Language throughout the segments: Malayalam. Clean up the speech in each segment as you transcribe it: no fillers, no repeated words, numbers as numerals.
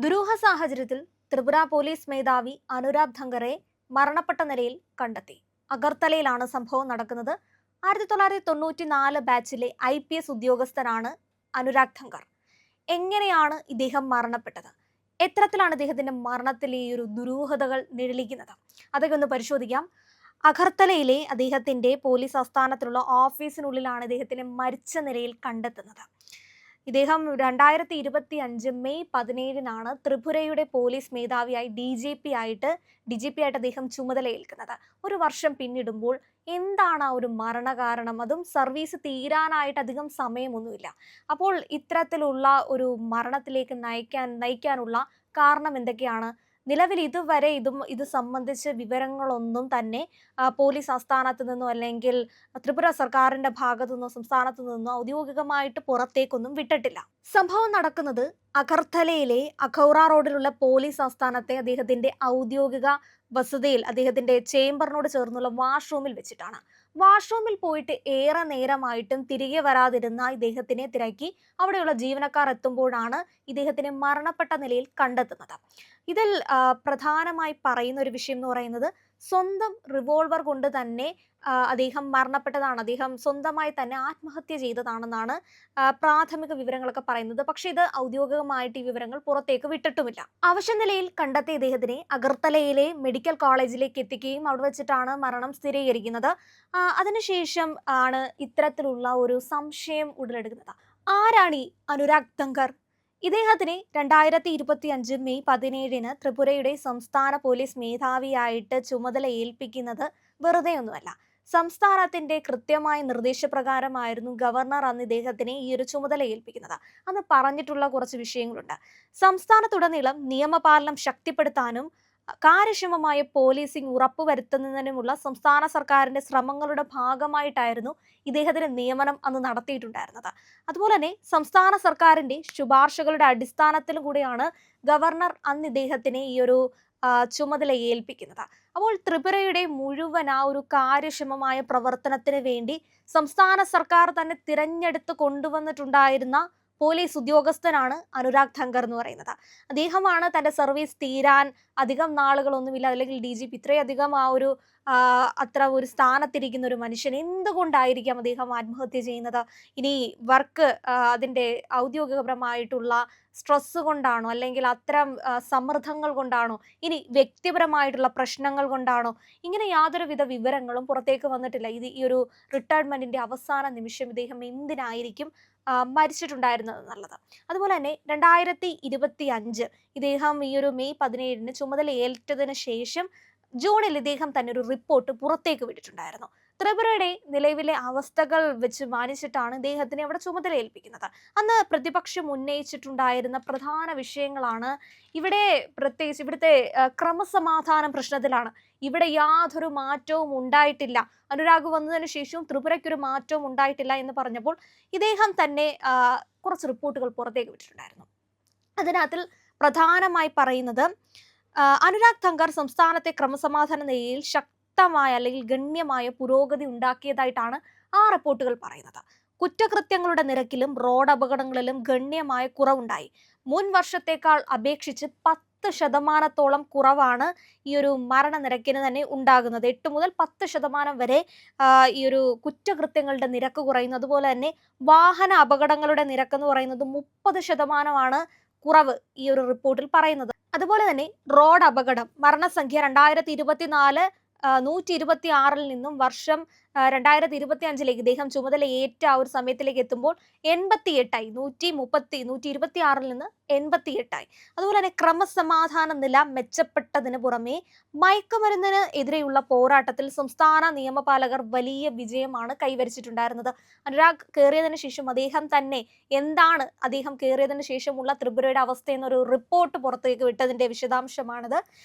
ദുരൂഹ സാഹചര്യത്തിൽ ത്രിപുര പോലീസ് മേധാവി അനുരാഗ് ധങ്കറെ മരണപ്പെട്ട നിലയിൽ കണ്ടെത്തി. അഗർത്തലയിലാണ് സംഭവം നടക്കുന്നത്. 1994 ബാച്ചിലെ IPS ഉദ്യോഗസ്ഥനാണ് അനുരാഗ് ധങ്കർ. എങ്ങനെയാണ് ഇദ്ദേഹം മരണപ്പെട്ടത്? എത്തരത്തിലാണ് ഇദ്ദേഹത്തിന്റെ മരണത്തിൽ ഈ ഒരു ദുരൂഹതകൾ നിഴലിക്കുന്നത്? അതൊക്കെ ഒന്ന് പരിശോധിക്കാം. അഗർത്തലയിലെ അദ്ദേഹത്തിന്റെ പോലീസ് ആസ്ഥാനത്തിലുള്ള ഓഫീസിനുള്ളിലാണ് ഇദ്ദേഹത്തിനെ മരിച്ച നിലയിൽ കണ്ടെത്തുന്നത്. ഇദ്ദേഹം 2025 മെയ് 17 ത്രിപുരയുടെ പോലീസ് മേധാവിയായി DGP ആയിട്ട് അദ്ദേഹം ചുമതലയേൽക്കുന്നത്. ഒരു വർഷം പിന്നിടുമ്പോൾ എന്താണ് ആ ഒരു മരണകാരണം? അതും സർവീസ് തീരാനായിട്ട് അധികം സമയമൊന്നുമില്ല. അപ്പോൾ ഇത്തരത്തിലുള്ള ഒരു മരണത്തിലേക്ക് നയിക്കാനുള്ള കാരണം എന്തൊക്കെയാണ്? നിലവിൽ ഇതുവരെ ഇത് സംബന്ധിച്ച് വിവരങ്ങളൊന്നും തന്നെ പോലീസ് ആസ്ഥാനത്ത് നിന്നോ അല്ലെങ്കിൽ ത്രിപുര സർക്കാരിന്റെ ഭാഗത്തു നിന്നോ സംസ്ഥാനത്തു നിന്നോ ഔദ്യോഗികമായിട്ട് പുറത്തേക്കൊന്നും വിട്ടിട്ടില്ല. സംഭവം നടക്കുന്നത് അഗർത്തലയിലെ അഖൗറ റോഡിലുള്ള പോലീസ് ആസ്ഥാനത്തെ അദ്ദേഹത്തിന്റെ ഔദ്യോഗിക വസതിയിൽ അദ്ദേഹത്തിന്റെ ചേംബറിനോട് ചേർന്നുള്ള വാഷ്റൂമിൽ വെച്ചിട്ടാണ്. വാഷ്റൂമിൽ പോയിട്ട് ഏറെ നേരമായിട്ടും തിരികെ വരാതിരുന്ന ഇദ്ദേഹത്തിനെ തിരക്കി അവിടെയുള്ള ജീവനക്കാർ എത്തുമ്പോഴാണ് ഇദ്ദേഹത്തിനെ മരണപ്പെട്ട നിലയിൽ കണ്ടെത്തുന്നത്. ഇതിൽ പ്രധാനമായി പറയുന്ന ഒരു വിഷയം എന്ന് പറയുന്നത് സ്വന്തം റിവോൾവർ കൊണ്ട് തന്നെ അദ്ദേഹം മരണപ്പെട്ടതാണ്. അദ്ദേഹം സ്വന്തമായി തന്നെ ആത്മഹത്യ ചെയ്തതാണെന്നാണ് പ്രാഥമിക വിവരങ്ങളൊക്കെ പറയുന്നത്. പക്ഷെ ഇത് ഔദ്യോഗികമായിട്ട് ഈ വിവരങ്ങൾ പുറത്തേക്ക് വിട്ടിട്ടുമില്ല. അവശ നിലയിൽ കണ്ടെത്തിയ ഇദ്ദേഹത്തിനെ അഗർത്തലയിലെ മെഡിക്കൽ കോളേജിലേക്ക് എത്തിക്കുകയും അവിടെ വെച്ചിട്ടാണ് മരണം സ്ഥിരീകരിക്കുന്നത്. അതിനുശേഷം ആണ് ഇത്തരത്തിലുള്ള ഒരു സംശയം ഉടലെടുക്കുന്നത്. ആരാണ് ഈ അനുരാഗ് ധങ്കർ? ഇദ്ദേഹത്തിനെ 2025 മെയ് 17 ത്രിപുരയുടെ സംസ്ഥാന പോലീസ് മേധാവിയായിട്ട് ചുമതല ഏൽപ്പിക്കുന്നത് വെറുതെയൊന്നുമല്ല. സംസ്ഥാനത്തിന്റെ കൃത്യമായ നിർദ്ദേശപ്രകാരമായിരുന്നു ഗവർണർ അന്ന് ഇദ്ദേഹത്തിനെ ഈ ഒരു ചുമതല ഏൽപ്പിക്കുന്നത്. അന്ന് പറഞ്ഞിട്ടുള്ള കുറച്ച് വിഷയങ്ങളുണ്ട്. സംസ്ഥാനത്തുടനീളം നിയമപാലനം ശക്തിപ്പെടുത്താനും കാര്യക്ഷമമായ പോലീസിംഗ് ഉറപ്പുവരുത്തുന്നതിനുമുള്ള സംസ്ഥാന സർക്കാരിന്റെ ശ്രമങ്ങളുടെ ഭാഗമായിട്ടായിരുന്നു ഇദ്ദേഹത്തിന്റെ നിയമനം അന്ന് നടത്തിയിട്ടുണ്ടായിരുന്നത്. അതുപോലെ തന്നെ സംസ്ഥാന സർക്കാരിന്റെ ശുപാർശകളുടെ അടിസ്ഥാനത്തിലും കൂടിയാണ് ഗവർണർ അന്ന് ഇദ്ദേഹത്തിനെ ഈ ഒരു ചുമതല ഏൽപ്പിക്കുന്നത്. അപ്പോൾ ത്രിപുരയുടെ മുഴുവൻ ആ ഒരു കാര്യക്ഷമമായ പ്രവർത്തനത്തിന് വേണ്ടി സംസ്ഥാന സർക്കാർ തന്നെ തിരഞ്ഞെടുത്ത് കൊണ്ടുവന്നിട്ടുണ്ടായിരുന്ന പോലീസ് ഉദ്യോഗസ്ഥനാണ് അനുരാഗ് ധങ്കർ എന്ന് പറയുന്നത്. അദ്ദേഹമാണ് തന്റെ സർവീസ് തീരാൻ അധികം നാളുകളൊന്നുമില്ല, അല്ലെങ്കിൽ DGP ഇത്രയധികം അത്ര ഒരു സ്ഥാനത്തിരിക്കുന്ന ഒരു മനുഷ്യൻ എന്തുകൊണ്ടായിരിക്കാം അദ്ദേഹം ആത്മഹത്യ ചെയ്യുന്നത്? ഇനി വർക്ക് അതിന്റെ ഔദ്യോഗികപരമായിട്ടുള്ള സ്ട്രെസ് കൊണ്ടാണോ, അല്ലെങ്കിൽ അത്തരം സമ്മർദ്ദങ്ങൾ കൊണ്ടാണോ, ഇനി വ്യക്തിപരമായിട്ടുള്ള പ്രശ്നങ്ങൾ കൊണ്ടാണോ? ഇങ്ങനെ യാതൊരുവിധ വിവരങ്ങളും പുറത്തേക്ക് വന്നിട്ടില്ല. ഈ ഒരു റിട്ടയർമെന്റിന്റെ അവസാന നിമിഷം ഇദ്ദേഹം എന്തിനായിരിക്കും മരിച്ചിട്ടുണ്ടായിരുന്നത് എന്നുള്ളത്. അതുപോലെ തന്നെ 2025 ഇദ്ദേഹം ഈ ഒരു മെയ് 17 ചുമതല ഏറ്റതിന് ശേഷം ജൂണിൽ ഇദ്ദേഹം തന്നെ ഒരു റിപ്പോർട്ട് പുറത്തേക്ക് വിട്ടിട്ടുണ്ടായിരുന്നു. ത്രിപുരയുടെ നിലവിലെ അവസ്ഥകൾ വെച്ച് മാനിച്ചിട്ടാണ് ഇദ്ദേഹത്തിനെ അവിടെ ചുമതല ഏൽപ്പിക്കുന്നത്. അന്ന് പ്രതിപക്ഷം ഉന്നയിച്ചിട്ടുണ്ടായിരുന്ന പ്രധാന വിഷയങ്ങളാണ് പ്രത്യേകിച്ച് ഇവിടുത്തെ ക്രമസമാധാനം പ്രശ്നത്തിലാണ്. ഇവിടെ യാതൊരു മാറ്റവും ഉണ്ടായിട്ടില്ല, അനുരാഗ് വന്നതിന് ശേഷവും ത്രിപുരയ്ക്കൊരു മാറ്റവും ഉണ്ടായിട്ടില്ല എന്ന് പറഞ്ഞപ്പോൾ ഇദ്ദേഹം തന്നെ കുറച്ച് റിപ്പോർട്ടുകൾ പുറത്തേക്ക് വിട്ടിട്ടുണ്ടായിരുന്നു. അതിനകത്തിൽ പ്രധാനമായി പറയുന്നത് അനുരാഗ് ധങ്കർ സംസ്ഥാനത്തെ ക്രമസമാധാന നിലയിൽ ശക്തമായ അല്ലെങ്കിൽ ഗണ്യമായ പുരോഗതി ഉണ്ടാക്കിയതായിട്ടാണ് ആ റിപ്പോർട്ടുകൾ പറയുന്നത്. കുറ്റകൃത്യങ്ങളുടെ നിരക്കിലും റോഡ് അപകടങ്ങളിലും ഗണ്യമായ കുറവുണ്ടായി. മുൻ വർഷത്തേക്കാൾ അപേക്ഷിച്ച് 10% കുറവാണ് ഈ ഒരു മരണനിരക്കിന് തന്നെ ഉണ്ടാകുന്നത്. 8 മുതൽ 10% വരെ ഈ ഒരു കുറ്റകൃത്യങ്ങളുടെ നിരക്ക് കുറയുന്നു. അതുപോലെ തന്നെ വാഹന അപകടങ്ങളുടെ നിരക്ക് എന്ന് പറയുന്നത് 30% കുറവ് ഈ ഒരു റിപ്പോർട്ടിൽ പറയുന്നത്. അതുപോലെ തന്നെ റോഡ് അപകടം മരണസംഖ്യ 2024 126 നിന്നും വർഷം 2025 ഇദ്ദേഹം ചുമതല ഏറ്റ ആ ഒരു സമയത്തിലേക്ക് എത്തുമ്പോൾ 88ആയി. 126 നിന്ന് 88ആയി. അതുപോലെ തന്നെ ക്രമസമാധാന നില മെച്ചപ്പെട്ടതിന് പുറമെ മയക്കുമരുന്നിന് എതിരെയുള്ള പോരാട്ടത്തിൽ സംസ്ഥാന നിയമപാലകർ വലിയ വിജയമാണ് കൈവരിച്ചിട്ടുണ്ടായിരുന്നത്. അനുരാഗ് കയറിയതിനു ശേഷം അദ്ദേഹം കയറിയതിനു ശേഷമുള്ള ത്രിപുരയുടെ അവസ്ഥ എന്നൊരു റിപ്പോർട്ട് പുറത്തേക്ക് വിട്ടതിന്റെ വിശദാംശമാണിത്.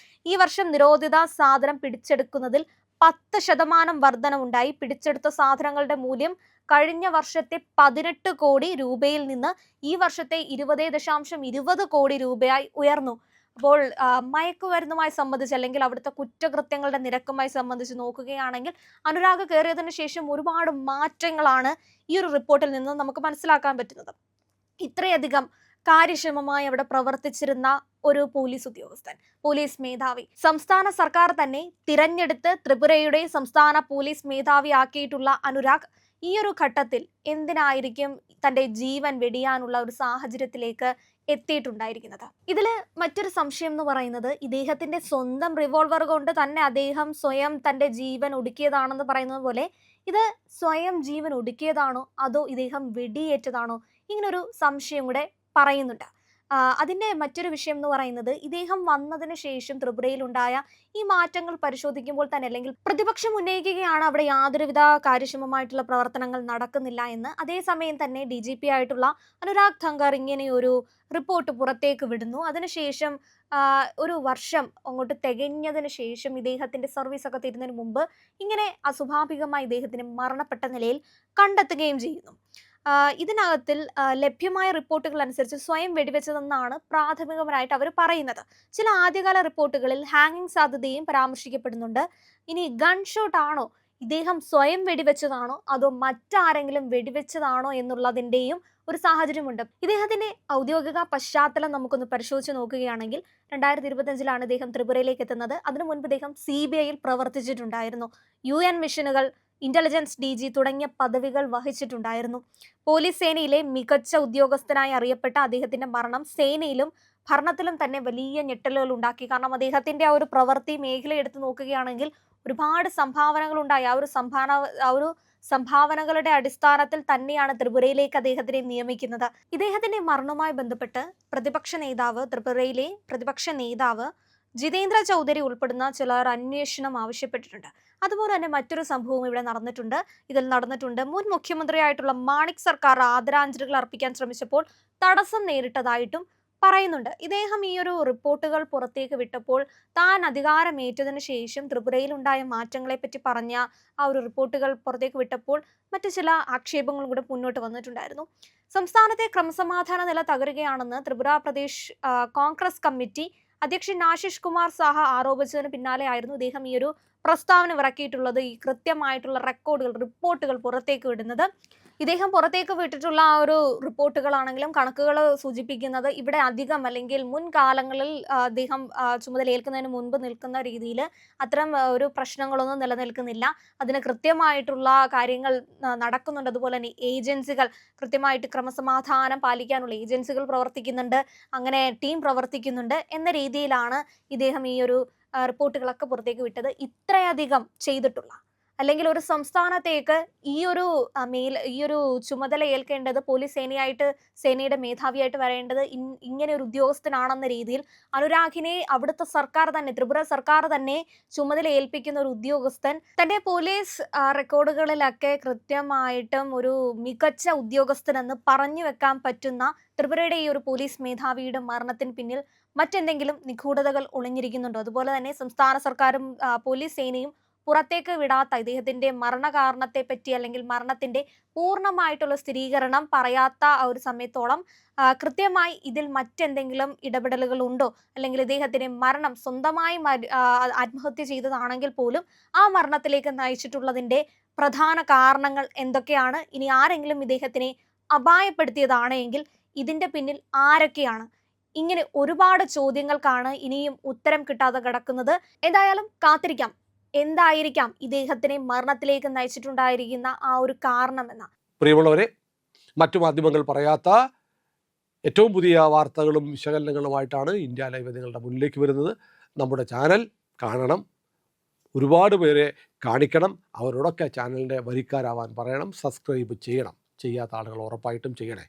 ഈ വർഷം നിരോധിത സാധനം പിടിച്ചെടുക്കുന്നതിൽ 10% വർധനവുണ്ടായി. പിടിച്ചെടുത്ത സാധനങ്ങളുടെ മൂല്യം കഴിഞ്ഞ വർഷത്തെ 18 കോടി രൂപയിൽ നിന്ന് ഈ വർഷത്തെ 20.20 കോടി രൂപയായി ഉയർന്നു. അപ്പോൾ മയക്കുമരുന്നുമായി സംബന്ധിച്ച് അല്ലെങ്കിൽ അവിടുത്തെ കുറ്റകൃത്യങ്ങളുടെ നിരക്കുമായി സംബന്ധിച്ച് നോക്കുകയാണെങ്കിൽ അനുരാഗ് കയറിയതിനു ശേഷം ഒരുപാട് മാറ്റങ്ങളാണ് ഈ ഒരു റിപ്പോർട്ടിൽ നിന്ന് നമുക്ക് മനസ്സിലാക്കാൻ പറ്റുന്നത്. ഇത്രയധികം കാര്യക്ഷമമായി അവിടെ പ്രവർത്തിച്ചിരുന്ന ഒരു പോലീസ് ഉദ്യോഗസ്ഥൻ, പോലീസ് മേധാവി, സംസ്ഥാന സർക്കാർ തന്നെ തിരഞ്ഞെടുത്ത് ത്രിപുരയുടെ സംസ്ഥാന പോലീസ് മേധാവിയാക്കിയിട്ടുള്ള അനുരാഗ് ഈ ഒരു ഘട്ടത്തിൽ എന്തിനായിരിക്കും തന്റെ ജീവൻ വെടിയാനുള്ള ഒരു സാഹചര്യത്തിലേക്ക് എത്തിയിട്ടുണ്ടായിരിക്കുന്നത്? ഇതില് മറ്റൊരു സംശയം എന്ന് പറയുന്നത്, ഇദ്ദേഹത്തിന്റെ സ്വന്തം റിവോൾവർ കൊണ്ട് തന്നെ അദ്ദേഹം സ്വയം തന്റെ ജീവൻ ഒടുക്കിയതാണെന്ന് പറയുന്നത് പോലെ, ഇത് സ്വയം ജീവൻ ഒടുക്കിയതാണോ അതോ ഇദ്ദേഹം വെടിയേറ്റതാണോ? ഇങ്ങനൊരു സംശയം കൂടെ പറയുന്നുണ്ട്. അതിന്റെ മറ്റൊരു വിഷയം എന്ന് പറയുന്നത്, ഇദ്ദേഹം വന്നതിന് ശേഷം ത്രിപുരയിലുണ്ടായ ഈ മാറ്റങ്ങൾ പരിശോധിക്കുമ്പോൾ തന്നെ, അല്ലെങ്കിൽ പ്രതിപക്ഷം ഉന്നയിക്കുകയാണ് അവിടെ യാതൊരുവിധ കാര്യക്ഷമമായിട്ടുള്ള പ്രവർത്തനങ്ങൾ നടക്കുന്നില്ല എന്ന്. അതേസമയം തന്നെ DGP ആയിട്ടുള്ള അനുരാഗ് ധങ്കർ ഇങ്ങനെ ഒരു റിപ്പോർട്ട് പുറത്തേക്ക് വിടുന്നു. അതിനുശേഷം ഒരു വർഷം അങ്ങോട്ട് തികഞ്ഞതിന് ശേഷം ഇദ്ദേഹത്തിന്റെ സർവീസ് ഒക്കെ തീരുന്നതിന് മുമ്പ് ഇങ്ങനെ അസ്വാഭാവികമായി ഇദ്ദേഹത്തിന് മരണപ്പെട്ട നിലയിൽ കണ്ടെത്തുകയും ചെയ്യുന്നു. ഇതിനകത്തിൽ ലഭ്യമായ റിപ്പോർട്ടുകൾ അനുസരിച്ച് സ്വയം വെടിവെച്ചതെന്നാണ് പ്രാഥമികമായിട്ട് അവർ പറയുന്നത്. ചില ആദ്യകാല റിപ്പോർട്ടുകളിൽ ഹാങ്ങിങ് സാധ്യതയും പരാമർശിക്കപ്പെടുന്നുണ്ട്. ഇനി ഗൺ ഷോട്ട് ആണോ, ഇദ്ദേഹം സ്വയം വെടിവെച്ചതാണോ അതോ മറ്റാരെങ്കിലും വെടിവെച്ചതാണോ എന്നുള്ളതിൻ്റെയും ഒരു സാഹചര്യമുണ്ട്. ഇദ്ദേഹത്തിന്റെ ഔദ്യോഗിക പശ്ചാത്തലം നമുക്കൊന്ന് പരിശോധിച്ച് നോക്കുകയാണെങ്കിൽ 2025 ഇദ്ദേഹം ത്രിപുരയിലേക്ക് എത്തുന്നത്. അതിനു മുൻപ് ഇദ്ദേഹം CBIയിൽ പ്രവർത്തിച്ചിട്ടുണ്ടായിരുന്നു. UN മിഷനുകൾ, ഇന്റലിജൻസ് DG തുടങ്ങിയ പദവികൾ വഹിച്ചിട്ടുണ്ടായിരുന്നു. പോലീസ് സേനയിലെ മികച്ച ഉദ്യോഗസ്ഥനായി അറിയപ്പെട്ട അദ്ദേഹത്തിന്റെ മരണം സേനയിലും ഭരണത്തിലും തന്നെ വലിയ ഞെട്ടലുകൾ ഉണ്ടാക്കി. കാരണം അദ്ദേഹത്തിന്റെ ആ ഒരു പ്രവൃത്തി മേഖല എടുത്തു നോക്കുകയാണെങ്കിൽ ഒരുപാട് സംഭാവനകൾ ഉണ്ടായി. ആ ഒരു സംഭാവനകളുടെ അടിസ്ഥാനത്തിൽ തന്നെയാണ് ത്രിപുരയിലേക്ക് അദ്ദേഹത്തിനെ നിയമിക്കുന്നത്. ഇദ്ദേഹത്തിന്റെ മരണവുമായി ബന്ധപ്പെട്ട് ത്രിപുരയിലെ പ്രതിപക്ഷ നേതാവ് ജിതേന്ദ്ര ചൗധരി ഉൾപ്പെടുന്ന ചിലർ അന്വേഷണം ആവശ്യപ്പെട്ടിട്ടുണ്ട്. അതുപോലെ തന്നെ മറ്റൊരു സംഭവം ഇവിടെ നടന്നിട്ടുണ്ട്. മുൻ മുഖ്യമന്ത്രിയായിട്ടുള്ള മാണിക് സർക്കാർ ആദരാഞ്ജലികൾ അർപ്പിക്കാൻ ശ്രമിച്ചപ്പോൾ തടസ്സം നേരിട്ടതായിട്ടും പറയുന്നുണ്ട്. ഇദ്ദേഹം ഈ ഒരു റിപ്പോർട്ടുകൾ പുറത്തേക്ക് വിട്ടപ്പോൾ, താൻ അധികാരമേറ്റതിനു ശേഷം ത്രിപുരയിൽ ഉണ്ടായ മാറ്റങ്ങളെ പറ്റി പറഞ്ഞ ആ ഒരു റിപ്പോർട്ടുകൾ പുറത്തേക്ക് വിട്ടപ്പോൾ മറ്റു ചില ആക്ഷേപങ്ങളും കൂടെ മുന്നോട്ട് വന്നിട്ടുണ്ടായിരുന്നു. സംസ്ഥാനത്തെ ക്രമസമാധാന നില തകരുകയാണെന്ന് ത്രിപുര പ്രദേശ് കോൺഗ്രസ് കമ്മിറ്റി അധ്യക്ഷൻ ആശിഷ് കുമാർ സാഹ ആരോപിച്ചതിന് പിന്നാലെയായിരുന്നു ഇദ്ദേഹം ഈ ഒരു പ്രസ്താവന ഇറക്കിയിട്ടുള്ളത്. ഈ കൃത്യമായിട്ടുള്ള റിപ്പോർട്ടുകൾ പുറത്തേക്ക് വിടുന്നത്. ഇദ്ദേഹം പുറത്തേക്ക് വിട്ടിട്ടുള്ള ആ ഒരു റിപ്പോർട്ടുകളാണെങ്കിലും കണക്കുകൾ സൂചിപ്പിക്കുന്നത് ഇവിടെ അധികം, അല്ലെങ്കിൽ മുൻകാലങ്ങളിൽ അദ്ദേഹം ചുമതലയേൽക്കുന്നതിന് മുൻപ് നിൽക്കുന്ന രീതിയിൽ അത്തരം ഒരു പ്രശ്നങ്ങളൊന്നും നിലനിൽക്കുന്നില്ല. അതിന് കൃത്യമായിട്ടുള്ള കാര്യങ്ങൾ നടക്കുന്നുണ്ട്. അതുപോലെ തന്നെ ഏജൻസികൾ, കൃത്യമായിട്ട് ക്രമസമാധാനം പാലിക്കാനുള്ള ഏജൻസികൾ പ്രവർത്തിക്കുന്നുണ്ട്, അങ്ങനെ ടീം പ്രവർത്തിക്കുന്നുണ്ട് എന്ന രീതിയിലാണ് ഇദ്ദേഹം ഈ ഒരു റിപ്പോർട്ടുകളൊക്കെ പുറത്തേക്ക് വിട്ടത്. ഇത്രയധികം ചെയ്തിട്ടുള്ള, അല്ലെങ്കിൽ ഒരു സംസ്ഥാനത്തേക്ക് ഈ ഒരു ചുമതല ഏൽക്കേണ്ടത് സേനയുടെ മേധാവിയായിട്ട് വരേണ്ടത് ഇങ്ങനെ ഒരു ഉദ്യോഗസ്ഥനാണെന്ന രീതിയിൽ അനുരാഗിനെ അവിടുത്തെ സർക്കാർ തന്നെ, ത്രിപുര സർക്കാർ തന്നെ ചുമതല ഏൽപ്പിക്കുന്ന ഒരു ഉദ്യോഗസ്ഥൻ തന്റെ പോലീസ് റെക്കോർഡുകളിലൊക്കെ കൃത്യമായിട്ടും ഒരു മികച്ച ഉദ്യോഗസ്ഥനെന്ന് പറഞ്ഞു വെക്കാൻ പറ്റുന്ന ത്രിപുരയുടെ ഈ ഒരു പോലീസ് മേധാവിയുടെ മരണത്തിന് പിന്നിൽ മറ്റെന്തെങ്കിലും നിഗൂഢതകൾ ഒളിഞ്ഞിരിക്കുന്നുണ്ടോ? അതുപോലെ തന്നെ സംസ്ഥാന സർക്കാരും പോലീസ് സേനയും പുറത്തേക്ക് വിടാത്ത ഇദ്ദേഹത്തിന്റെ മരണകാരണത്തെ പറ്റി, അല്ലെങ്കിൽ മരണത്തിന്റെ പൂർണ്ണമായിട്ടുള്ള സ്ഥിരീകരണം പറയാത്ത ആ ഒരു സമയത്തോളം കൃത്യമായി ഇതിൽ മറ്റെന്തെങ്കിലും ഇടപെടലുകൾ ഉണ്ടോ, അല്ലെങ്കിൽ ഇദ്ദേഹത്തിന്റെ മരണം സ്വന്തമായി ആത്മഹത്യ ചെയ്തതാണെങ്കിൽ പോലും ആ മരണത്തിലേക്ക് നയിച്ചിട്ടുള്ളതിന്റെ പ്രധാന കാരണങ്ങൾ എന്തൊക്കെയാണ്? ഇനി ആരെങ്കിലും ഇദ്ദേഹത്തിനെ അപായപ്പെടുത്തിയതാണെങ്കിൽ ഇതിന്റെ പിന്നിൽ ആരൊക്കെയാണ്? ഇങ്ങനെ ഒരുപാട് ചോദ്യങ്ങൾക്കാണ് ഇനിയും ഉത്തരം കിട്ടാതെ കിടക്കുന്നത്. എന്തായാലും കാത്തിരിക്കാം, എന്തായിരിക്കാം ഇദ്ദേഹത്തിനെ മരണത്തിലേക്ക് നയിച്ചിട്ടുണ്ടായിരിക്കുന്ന ആ ഒരു കാരണമെന്ന്. പ്രിയമുള്ളവരെ, മറ്റു മാധ്യമങ്ങൾ പറയാത്ത ഏറ്റവും പുതിയ വാർത്തകളും വിശകലനങ്ങളുമായിട്ടാണ് ഇന്ത്യ ലൈവ് നിങ്ങളുടെ മുന്നിലേക്ക് വരുന്നത്. നമ്മുടെ ചാനൽ കാണണം, ഒരുപാട് പേരെ കാണിക്കണം, അവരോടൊക്കെ ചാനലിൻ്റെ വരിക്കാരാവാൻ പറയണം, സബ്സ്ക്രൈബ് ചെയ്യണം. ചെയ്യാത്ത ആളുകൾ ഉറപ്പായിട്ടും ചെയ്യണേ.